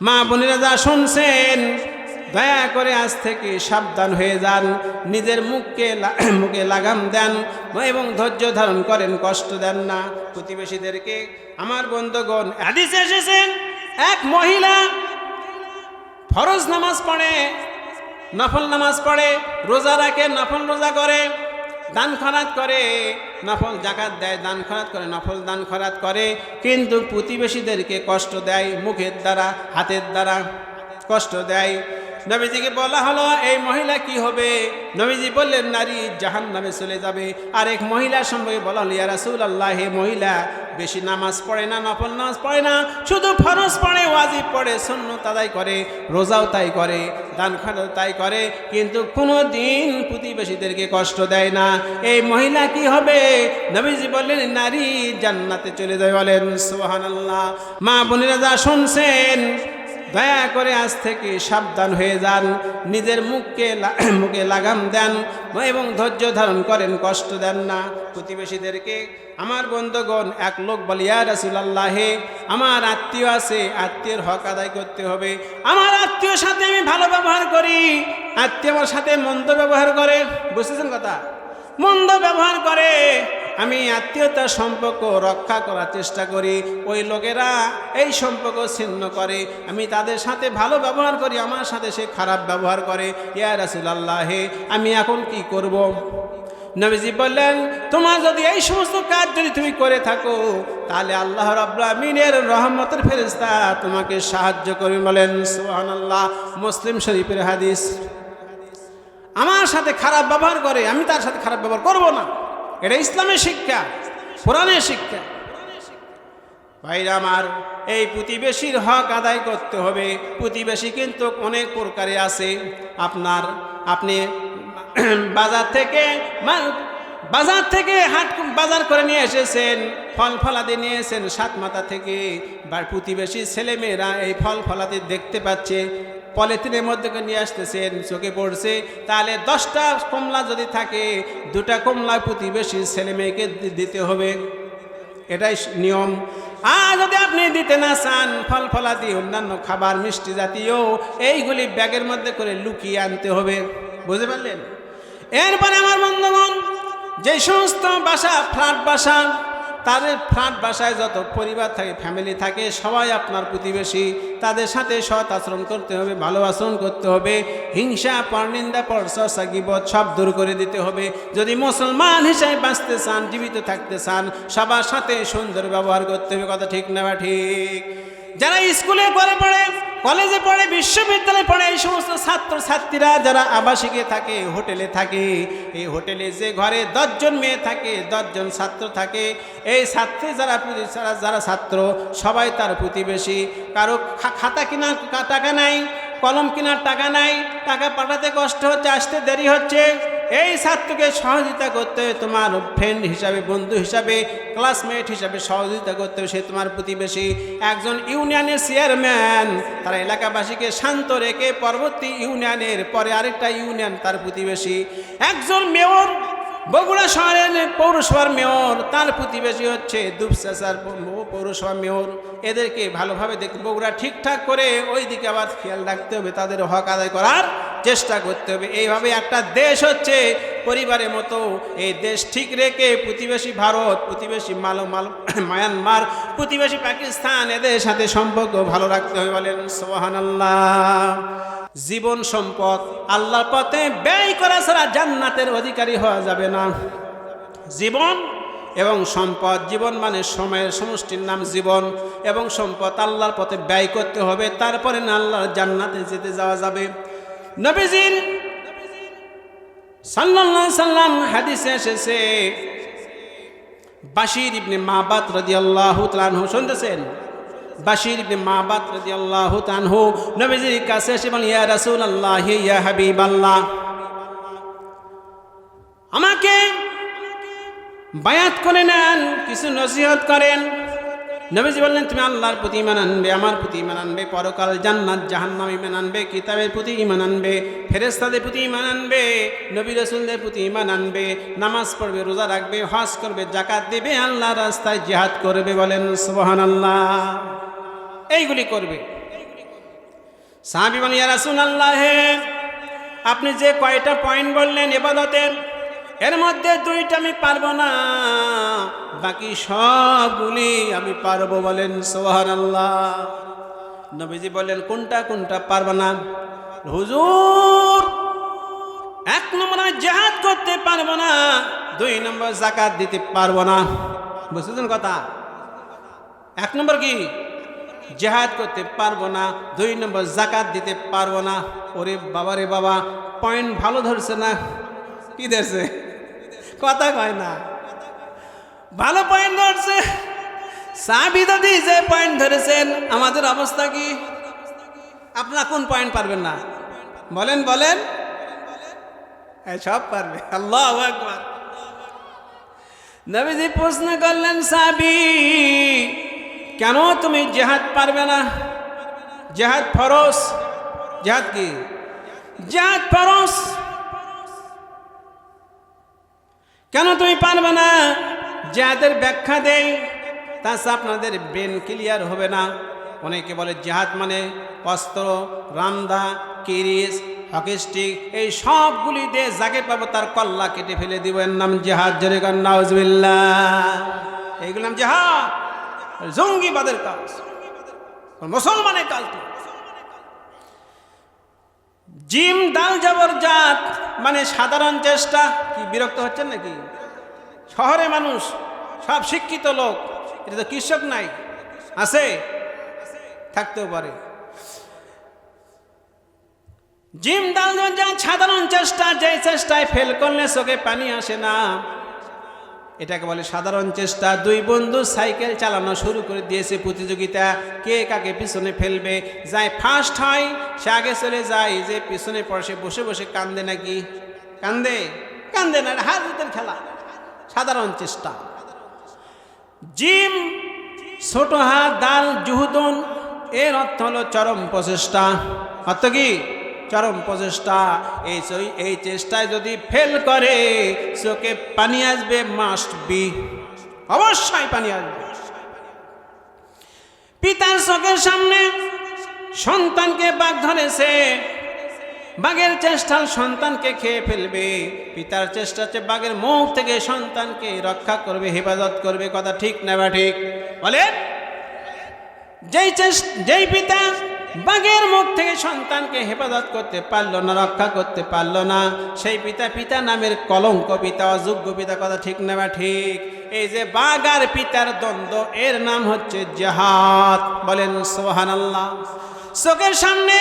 মা বোনেরা যা শুনছেন দয়া করে আজ থেকে সাবধান হয়ে যান, নিজের মুখে লাগাম দেন এবং ধৈর্য ধারণ করেন, কষ্ট দেন না প্রতিবেশীদেরকে। আমার বন্ধুগণ, হাদিসে এসেছেন এক মহিলা ফরজ নামাজ পড়ে, নফল নামাজ পড়ে, রোজা রাখে, নফল রোজা করে, দান খরাত করে, নফল জাকাত দেয়, দান খরাত করে, নফল দান খরাত করে, কিন্তু প্রতিবেশীদেরকে কষ্ট দেয়, মুখের দ্বারা হাতের দ্বারা কষ্ট দেয়। নবীজিকে বলা হলো এই মহিলা কি হবে? নবীজি বললেন নারী জাহান্নামে চলে যাবে। আর এক মহিলা সম্পর্কে বলা হলো ইয়া রাসূলুল্লাহ, হে মহিলা বেশি নামাজ পড়ে না, নফল নামাজ পড়ে না, শুধু ফরজ পড়ে, ওয়াজিব পড়ে, সুন্নাত আদায় করে, রোজাও তাই করে, দান খয়রাত তাই করে, কিন্তু কোনো দিন প্রতিবেশীদেরকে কষ্ট দেয় না। এই মহিলা কি হবে? নবীজি বললেন নারী জান্নাতে চলে যায়। বলেন সুবহানাল্লাহ। মা বোনেরা যা শুনছেন দয়া করে আজ থেকে সাবধান হয়ে যান, নিজের মুখে লাগাম দেন এবং ধৈর্য ধারণ করেন, কষ্ট দেন না প্রতিবেশীদেরকে। আমার বন্ধুগণ, এক লোক বলে ইয়া রাসূলুল্লাহ, আমার আত্মীয় আছে, আত্মীয়ের হক আদায় করতে হবে। আমার আত্মীয়র সাথে আমি ভালো ব্যবহার করি, আত্মীয় আমার সাথে মন্দ ব্যবহার করে, বুঝতেছেন কথা, মন্দ ব্যবহার করে, আমি আত্মীয়তার সম্পর্ক রক্ষা করার চেষ্টা করি, ওই লোকেরা এই সম্পর্ক ছিন্ন করে, আমি তাদের সাথে ভালো ব্যবহার করি, আমার সাথে সে খারাপ ব্যবহার করে। ইয়া রাসূলুল্লাহ, আমি এখন কি করব? নবীজি বললেন তোমার যদি এই সমস্ত কাজ যদি তুমি করে থাকো, তাহলে আল্লাহ রাব্বুল আমিনের রহমতের ফেরেশতা তোমাকে সাহায্য করবে। বলেন সুবহানাল্লাহ। মুসলিম শরীফের হাদিস। আমার সাথে খারাপ ব্যবহার করে, আমি তার সাথে খারাপ ব্যবহার করব না, এটা ইসলামের শিক্ষা, কোরআনের শিক্ষা। ভাইরা আমার, এই প্রতিবেশীর হক আদায় করতে হবে। প্রতিবেশী কিন্তু অনেক প্রকারে আছে। আপনি বাজার থেকে বাজার করে নিয়ে এসেছেন, ফল ফলাদি নিয়ে এসেছেন সাত মাথা থেকে, বা প্রতিবেশী ছেলেমেয়েরা এই ফল ফলাদি দেখতে পাচ্ছে, পলিথিনের মধ্যে নিয়ে আসতেছেন, চোখে পড়ছে, তাহলে 10টা কমলা যদি থাকে, 2টা কমলা প্রতিবেশী ছেলে মেয়েকে দিতে হবে, এটাই নিয়ম। আর যদি আপনি দিতে না চান, ফল ফলাদি অন্যান্য খাবার মিষ্টি জাতীয় এইগুলি ব্যাগের মধ্যে করে লুকিয়ে আনতে হবে। বুঝতে পারলেন? এরপরে আমার বন্ধুগণ, যে সমস্ত বাসা ফ্ল্যাট বাসা, তাদের ফ্ল্যাট বাসায় যত পরিবার থাকে, ফ্যামিলি থাকে, সবাই আপনার প্রতিবেশী, তাদের সাথে সৎ আচরণ করতে হবে, ভালো আচরণ করতে হবে, হিংসা, পরনিন্দা, পরচর্চা, গীবত সব দূর করে দিতে হবে। যদি মুসলমান হিসেবে বাঁচতে চান, জীবিত থাকতে চান, সবার সাথে সুন্দর ব্যবহার করতে হবে। কথা ঠিক না ঠিক? যারা স্কুলে পড়ে, কলেজে পড়ে, বিশ্ববিদ্যালয়ে পড়ে, এই সমস্ত ছাত্রছাত্রীরা যারা আবাসিকে থাকে, হোটেলে থাকে, এই হোটেলে যে ঘরে 10 জন মেয়ে থাকে, 10 জন ছাত্র থাকে, এই ছাত্রী যারা ছাত্র সবাই তার প্রতিবেশী। কারো খাতা কেনার টাকা নাই, কলম কেনার টাকা নাই, টাকা পাঠাতে কষ্ট হচ্ছে, আসতে দেরি হচ্ছে, এই ছাত্রকে সহযোগিতা করতে হবে, তোমার ফ্রেন্ড হিসাবে, বন্ধু হিসাবে, ক্লাসমেট হিসাবে সহযোগিতা করতে হবে, সে তোমার প্রতিবেশী। একজন ইউনিয়নের চেয়ারম্যান তারা এলাকাবাসীকে শান্ত রেখে পরবর্তী ইউনিয়নের পরে আরেকটা ইউনিয়ন তার প্রতিবেশী। একজন মেয়র, বগুড়া শহরের পৌরসভার মেয়র, তার প্রতিবেশী হচ্ছে দুপচাচার পৌরসভা মেয়র। এদেরকে ভালোভাবে বগুড়া ঠিকঠাক করে ওই দিকে আবার খেয়াল রাখতে হবে, তাদের হক আদায় করার চেষ্টা করতে হবে। এইভাবে একটা দেশ হচ্ছে পরিবারের মতো। এই দেশ ঠিক রেখে প্রতিবেশী ভারত, প্রতিবেশী মায়ানমার, প্রতিবেশী পাকিস্তান, এদের সাথে সম্পর্ক ভালো রাখতে হবে। বলেন সুবহানাল্লাহ। জীবন সম্পদ আল্লাহর পথে ব্যয় করা ছাড়া জান্নাতের অধিকারী হওয়া যাবে না। জীবন এবং সম্পদ, জীবন মানে সময়ের সমষ্টির নাম জীবন, এবং সম্পদ আল্লাহর পথে ব্যয় করতে হবে, তারপরে না আল্লাহর জান্নাতে যেতে যাওয়া যাবে। নবীজি সাল্লাল্লাহু আলাইহি সাল্লাম হাদিসে এসেছে, বাশির ইবনে মাবাদ রাদিয়াল্লাহু তাআলা আনহু, শুনতেছেন? বাশির ইবনে মাবাদ রাদিয়াল্লাহু তাআলা আনহু নবীজির কাছে এসে বলেন ইয়া রাসূলুল্লাহ, ইয়া হাবিবাল্লাহ, আমাকে বায়াত করে নেন, কিছু নসিহত করেন। নবীজি বললেন তুমি আল্লাহর প্রতি ঈমান আনবে, আমার প্রতি ঈমান আনবে, পরকাল জান্নাত জাহান্নাম ঈমান আনবে, কিতাবের প্রতি ঈমান আনবে, ফেরেশতাদের প্রতি ঈমান আনবে, নবী রাসূলদের প্রতি ঈমান আনবে, নামাজ পড়বে, রোজা রাখবে, হজ করবে, যাকাত দেবে, আল্লাহর রাস্তায় জিহাদ করবে। বলেন সুবহানাল্লাহ। এইগুলি করবে। সাহাবী বলেন, ইয়া রাসূলুল্লাহ, আপনি যে কয়টা পয়েন্ট বললেন ইবাদতের, এর মধ্যে দুইটা আমি পারবো না, বাকি সবগুলি আমি পারবো। বলেন সুবহানাল্লাহ। নবীজি বললেন, কোনটা কোনটা পারবো না? হুজুর, 1 নম্বর আমি জিহাদ করতে পারবো না, 2 নম্বর যাকাত দিতে পারবো না। বুঝছেন কথা? 1 নম্বর কি? জিহাদ করতে পারবো না, 2 নম্বর যাকাত দিতে পারবো না। ওরে বাবা রে বাবা, পয়েন্ট ভালো ধরছে না? কি ধরছে? কথা কয় না, ভালো পয়েন্ট ধরছে। সাহাবী দাদি যে পয়েন্ট ধরেছেন, আমাদের অবস্থা কি? আপনারা কোন পয়েন্ট পারবেন না? বলেন বলেন। সব পারবে। আল্লাহু আকবার। নবীজি প্রশ্ন করলেন, সাহাবী, কেন তুমি জিহাদ পারবে না? জিহাদ ফরজ। জিহাদ কি? জিহাদ ফরজ। কেন তুমি পারবে না? জিহাদের ব্যাখ্যা দেই, তাছাড়া আপনাদের ব্রেন ক্লিয়ার হবে না। অনেকে বলে জিহাদ মানে অস্ত্র, রামদা, কিরিস, হকি স্টিক, এই সবগুলি দিয়ে যাকে পাবো তার কল্লা কেটে ফেলে দিব, এর নাম জিহাদ। জোরে কর নাউজুবিল্লাহ। এইগুলো নাম জিহাদ, জঙ্গিবাদের কাজ, মুসলমানের কাজ। জিম দাল জবর জাত মানে সাধারণ চেষ্টা। কি বিরক্ত হচ্ছেন নাকি? শহরে মানুষ সব শিক্ষিত লোক, এটা তো কৃষক নাই, আছে, থাকতেও পারে। জিম দাল জবর জাত সাধারণ চেষ্টা, যে চেষ্টায় ফেল করলে চোখে পানি আসে না, এটাকে বলে সাধারণ চেষ্টা। 2 বন্ধু সাইকেল চালানো শুরু করে দিয়েছে, প্রতিযোগিতা, কে কাকে পিছনে ফেলবে। যাই ফার্স্ট হয় সে আগে চলে যায়, যে পিছনে পড়ে বসে বসে কান্দে নাকি? কান্দে? কান্দে না, হাত জিতের খেলা, সাধারণ চেষ্টা। জিম ছোট হাত দাল জুহুদুন, এর অর্থ হলো চরম প্রচেষ্টা। অর্থ কি? চরম প্রচেষ্টা। এই চেষ্টায় যদি ফেল করে চোখে পানি আসবে, মাস্ট বি, অবশ্যই পানি আসবে। পিতার চোখের সামনে সন্তানকে বাঘ ধরেছে, বাঘের চেষ্টা সন্তানকে খেয়ে ফেলবে, পিতার চেষ্টা হচ্ছে বাঘের মুখ থেকে সন্তানকে রক্ষা করবে, হেফাজত করবে। কথা ঠিক না বা ঠিক? বলে, যেই পিতা বাঘের মুখ থেকে সন্তানকে হেফাজত করতে পারলো না, রক্ষা করতে পারলো না, সেই পিতা নামের কলঙ্ক, পিতা, অযোগ্য পিতা। কথা ঠিক না বা ঠিক? এই যে বাঘ আর পিতার দ্বন্দ্ব, এর নাম হচ্ছে জিহাদ। বলেন সুবহানাল্লাহ। চোখের সামনে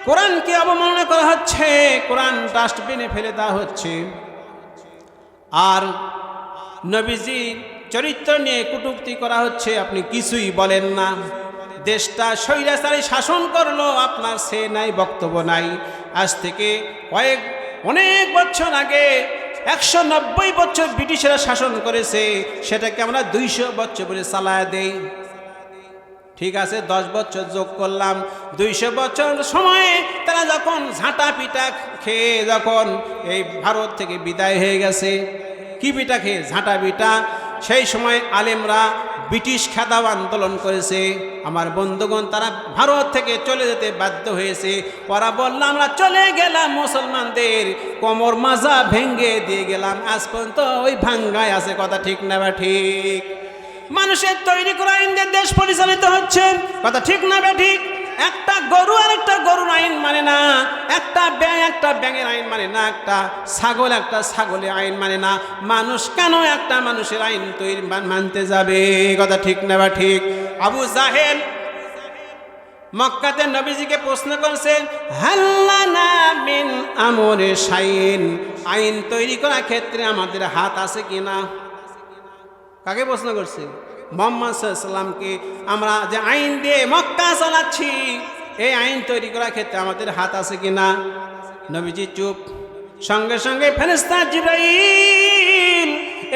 কোরআনকে অবমাননা করা হচ্ছে, কোরআন ডাস্টবিনে ফেলে দেওয়া হচ্ছে, আর নবীজি চরিত্র নিয়ে কটূক্তি করা হচ্ছে, আপনি কিছুই বলেন না। দেশটা স্বৈরাচারী শাসন করলো, আপনার সে নাই, বক্তব্য নাই। আজ থেকে অনেক বছর আগে 190 বছর ব্রিটিশরা শাসন করেছে, সেটাকে আমরা 200 বছর বলে চালায় দেই। ঠিক আছে, 10 বছর যোগ করলাম, 200 বছর সময়ে তারা যখন ঝাঁটা পিঠা খেয়ে যখন এই ভারত থেকে বিদায় হয়ে গেছে, কি পিঠা খেয়ে? ঝাঁটা পিঠা। সেই সময় আলেমরা ব্রিটিশ খেদাও আন্দোলন করেছে। আমার বন্ধুগণ, তারা ভারত থেকে চলে যেতে বাধ্য হয়েছে। ওরা বলল, আমরা চলে গেলাম, মুসলমানদের কোমর মাজা ভেঙ্গে দিয়ে গেলাম, আজ পর্যন্ত ওই ভাঙ্গায় আছে। কথা ঠিক না বা ঠিক? মানুষের তৈরি করা আইনের দেশ পরিচালিত হচ্ছে। কথা ঠিক না বা ঠিক? একটা গরু আর একটা গরুর আইন মানে না, একটা ব্যাঙের আইন মানে না, একটা ছাগলের আইন মানে না। মানুষ কেন একটা মানুষের আইন তৈরি মানতে যাবে? কথা ঠিক না বা ঠিক? আবু জাহেল মক্কাতে নবীজিকে প্রশ্ন করছে, হাল্লানা মিন আমরে শাইন, আইন তৈরি করার ক্ষেত্রে আমাদের হাত আছে কিনা? কাকে প্রশ্ন করছে? মুহাম্মদ সাল্লাল্লাহু আলাইহি ওয়াসাল্লামকে। আমরা যে আইন দিয়ে মক্কা চালাচ্ছি, এই আইন তৈরি করার ক্ষেত্রে আমাদের হাত আছে কিনা? নবীজি চুপ। সঙ্গে সঙ্গে ফেরেশতা জিবরাইল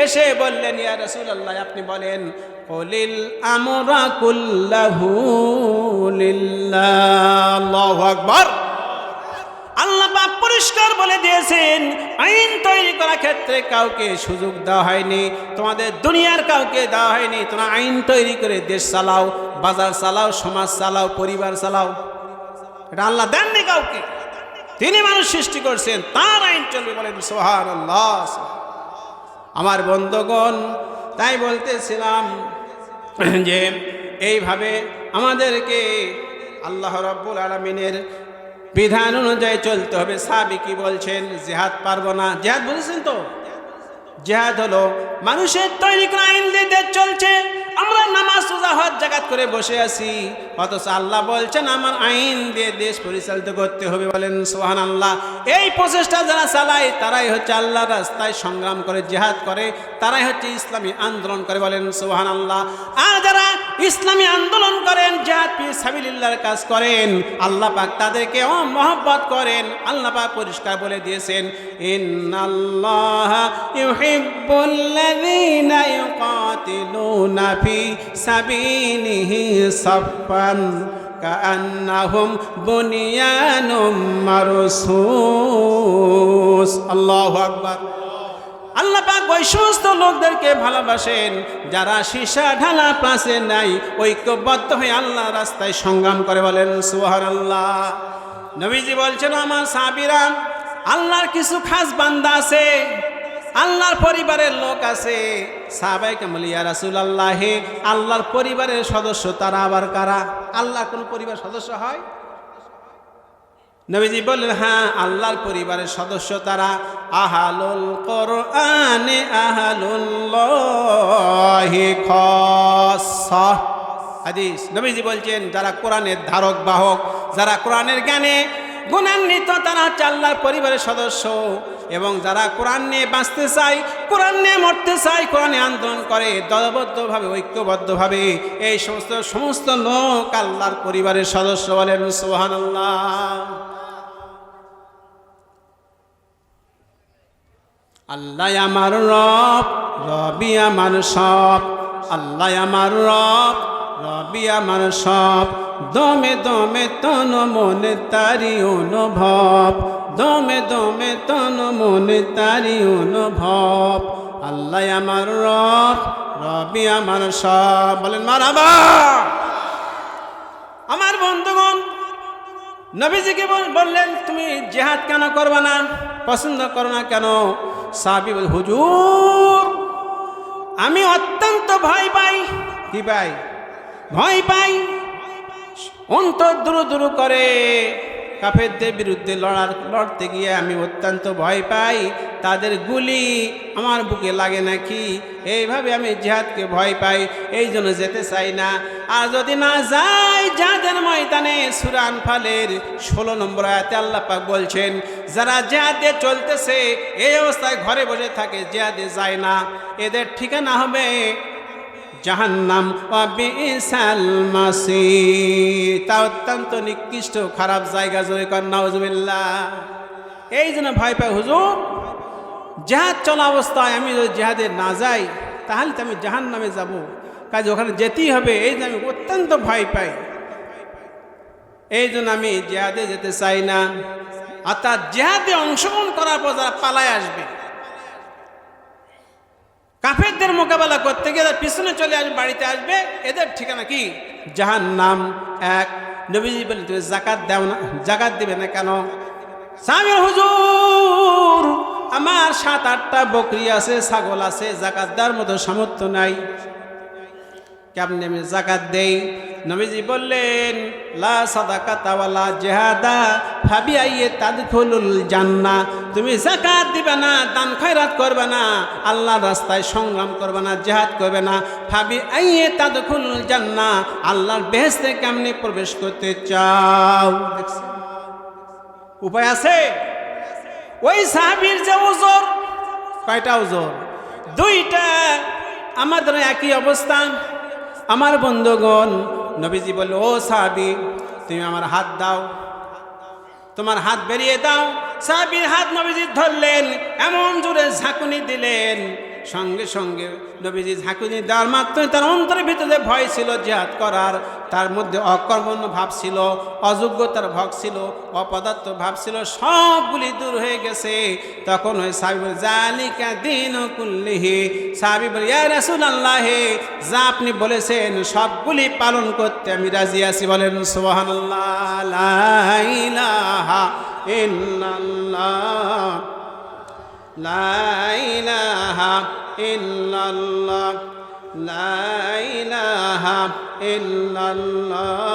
এসে বললেন, ইয়া রাসূলুল্লাহ, আপনি বলেন, কুলিল আমরা কুল্লাহু লিল্লাহ। আল্লাহু আকবার। আল্লাহ পাক পরিষ্কার বলে দিয়েছেন, আইন তৈরি করার ক্ষেত্রে কাউকে সুযোগ দেওয়া হয়নি, তোমাদের দুনিয়ার কাউকে দেওয়া হয়নি। তোমরা আইন তৈরি করে দেশ চালাও, বাজার চালাও, সমাজ চালাও, পরিবার চালাও। এটা আল্লাহ দেননি কাউকে, তিনি মানুষ সৃষ্টি করছেন, তার আইন চলবে, বলেন সুবহানাল্লাহ। আমার বন্ধুগণ, তাই বলতেছিলাম যে এইভাবে আমাদেরকে আল্লাহ রাব্বুল আলামিনের বিধান অনুযায়ী চলতে হবে। সাহাবী কি বলছেন? জিহাদ পারবো না। জিহাদ বুঝেছেন তো? জিহাদ হলো মানুষের তৈরি করা আইন দিয়ে দেশ চলছে, আমরা নামাজ রোজা হজ জাকাত করে বসে আছি, অথচ আল্লাহ বলছেন আমার আইন দিয়ে দেশ পরিচালিত করতে হবে, বলেন সুবহানাল্লাহ। এই প্রচেষ্টা যারা চালায় তারাই হচ্ছে আল্লাহর রাস্তায় সংগ্রাম করে, জিহাদ করে, তারাই হচ্ছে ইসলামী আন্দোলন করে, বলেন সুবহানাল্লাহ। আর যারা ইসলামী আন্দোলন করেন, জিহাদ ফি সাবিলিল্লাহর কাজ করেন, আল্লাহ পাক তাদেরকে মহব্বত করেন। আল্লাহ পাক পরিষ্কার বলে দিয়েছেন, ইন্নাল্লাহা ইউহিব্বুল্লাযীনা ইউকাতিলুনা ফি সাবিলিহি সাফফান কাআন্নাহুম বুনিয়ানুম মারসুস। আল্লাহু আকবার। আল্লাহ পাক ওই সমস্ত লোকদেরকে ভালোবাসেন যারা সীসা ঢালা প্রাচে নাই, ঐক্যবদ্ধ হয়ে আল্লাহর রাস্তায় সংগ্রাম করে, বলেন সুবহানাল্লাহ। নবীজি বলছেন, আমার সাহাবীরা, আল্লাহর কিছু খাস বান্দা আছে, আল্লাহর পরিবারের লোক আছে। সাহাবায়ে কেরাম বলে, ইয়া রাসূলুল্লাহ, আল্লাহর পরিবারের সদস্য তারা আবার কারা? আল্লাহর কোন পরিবার সদস্য হয়? নবীজি বললেন, হ্যাঁ, আল্লাহর পরিবারের সদস্য তারা আহলুল কোরআনে আহলুল্লাহি খাসসা। হাদিস। নবীজি বলছেন, যারা কোরআনের ধারক বাহক, যারা কোরআনের জ্ঞানে গুণান্বিত, তারা হচ্ছে আল্লাহর পরিবারের সদস্য। এবং যারা কোরআন নিয়ে বাঁচতে চায়, কোরআন নিয়ে মরতে চায়, কোরআনে আন্দোলন করে দলবদ্ধভাবে, ঐক্যবদ্ধভাবে, এই সমস্ত লোক আল্লাহর পরিবারের সদস্য, বলেন সুবহানাল্লাহ। আল্লাহ আমার রব, রবি আমার সব। আল্লাহ আমার রব, রবি আমার সব। দমে দমে তন মনে তারি অনুভব, দমে দমে তন মনে তারি অনুভব। আল্লাহ আমার রব, রবি আমার সব, বলেন মারহাবা। আমার বন্ধুগণ, নবীজিকে বললেন, তুমি জিহাদ কেন করবে না, পছন্দ করো না কেন? সাহাবী বলে, হুজুর, আমি অত্যন্ত ভয় পাই। কি পাই? ভয় পাই। অন্তর দুরু দুরু করে, কাফেরদের বিরুদ্ধে লড়তে গিয়ে আমি অত্যন্ত ভয় পাই, তাদের গুলি আমার বুকে লাগে নাকি, এইভাবে আমি জিহাদকে ভয় পাই, এই জন্য যেতে চাই না। আর যদি না যাই জিহাদের ময়দানে, সূরা আনফালের 16 নম্বর আয়াতে আল্লাহ পাক বলছেন, যারা জিহাদে চলতেছে এই অবস্থায় ঘরে বসে থাকে, জিহাদে যায় না, এদের ঠিকানা হবে জাহান্নাম ওয়া বিসাল মাসির। তা অত্যন্ত নিকৃষ্ট খারাপ জায়গা, জয় কর নাউজুবিল্লাহ। এই জন্য ভয় পাই, হুজুর, জিহাদ চলা অবস্থায় আমি যদি জিহাদে না যাই তাহলে তো আমি জাহান্নামে যাব, কাজে ওখানে যেতেই হবে, এই জন্য আমি অত্যন্ত ভয় পাই, এই জন্য আমি জিহাদে যেতে চাই না। অর্থাৎ জিহাদে অংশগ্রহণ করার পর যারা পালায় আসবে, কাফেরদের মোকাবেলা করতে গিয়ে পিছনে চলে আসবে, বাড়িতে আসবে, এদের ঠিকানা কি? জাহান্নাম। এক। নবীজি বলেন, তুমি যাকাত দাও না, যাকাত দিবে না কেন? সাহাবী, হুজুর, আমার 7-8টা বকরি আছে, ছাগল আছে, যাকাত দেওয়ার মতো সামর্থ্য নাই, কেমনে আমি যাকাত দেই? নবীজি বললেন, লা সাদাকাতা ওয়ালা জিহাদা ফাবিআইয়ি তাদখুলুল জান্নাহ। তুমি যাকাত দিবে না, দান খয়রাত করবে না, আল্লাহর রাস্তায় সংগ্রাম করবে না, জিহাদ করবে না, ফাবিআইয়ি তাদখুলুল জান্নাহ, আল্লাহর বেহেশতে কেমনে প্রবেশ করতে চাও? দেখছেন উপায় আছে? ওই সাহাবীর যে ওজর, কয়টা ওজর? 2টা। আমাদের একই অবস্থা। আমার বন্ধুগণ, নবীজি বলল, ও সাহাবী, তুমি আমার হাত দাও, তোমার হাত বেরিয়ে দাও। সাহাবীর হাত নবীজি ধরলেন, এমন জোরে ঝাঁকুনি দিলেন, সঙ্গে সঙ্গে নবীজি ঝাঁকুনি দেওয়ার মাত্রই তার অন্তরের ভিতরে ভয় ছিল জিহাদ করার, তার মধ্যে অকর্মণ্য ভাব ছিল, অযোগ্যতার ভাব ছিল, অপদার্থ ভাব ছিল, সবগুলি দূর হয়ে গেছে। তখন ওই সাহাবী বলে জালিকা দীনু কুল্লিহি, সাহাবী বলে ইয়া রাসূলুল্লাহ, যা আপনি বলেছেন সবগুলি পালন করতে আমি রাজি আছি। বলেন সুবহানাল্লাহ। লা ইলাহা ইল্লাল্লাহ, লা ইলাহা ইল্লাল্লাহ, লা ইলাহা ইল্লাল্লাহ।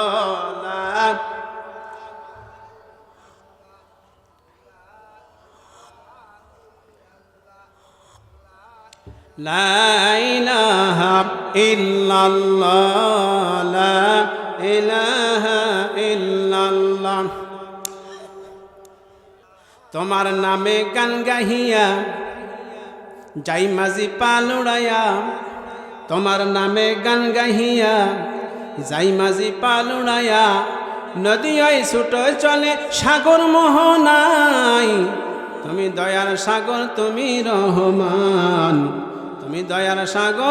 লা ইলাহা ইল্লাল্লাহ, লা ইলাহা ইল্লাল্লাহ। তোমার নামে গান গাহিয়া যাই মাঝি পালুড়াইয়া, তোমার নামে গান গাহিয়া যাই মাঝি পালুড়াইয়া, নদী ওই ছুটো চলে সাগর মোহনাই, তুমি দয়ার সাগর তুমি রহমান, তুমি দয়ার সাগর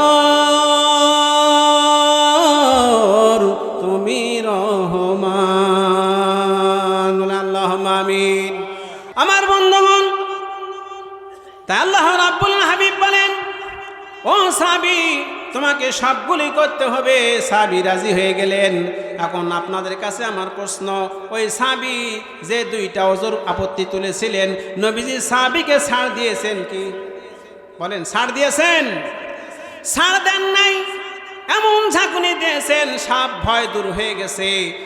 তুমি রহমান। আল্লাহুম্মা আমিন। আমার বন্ধুগণ, তা আল্লাহ রাব্বুল হাবিব বলেন, ও সাহাবী তোমাকে সবগুলি করতে হবে। সাহাবী রাজি হয়ে গেলেন। এখন আপনাদের কাছে আমার প্রশ্ন, ওই সাহাবী যে দুইটা ওজর আপত্তি তুলেছিলেন, নবীজি সাহাবীকে ছাড় দিয়েছেন কি? বলেন, ছাড় দিয়েছেন? ছাড় দেন নাই, এমন ঝাঁকুনি দিয়েছেন, সব ভয় দূর হয়ে গেছে।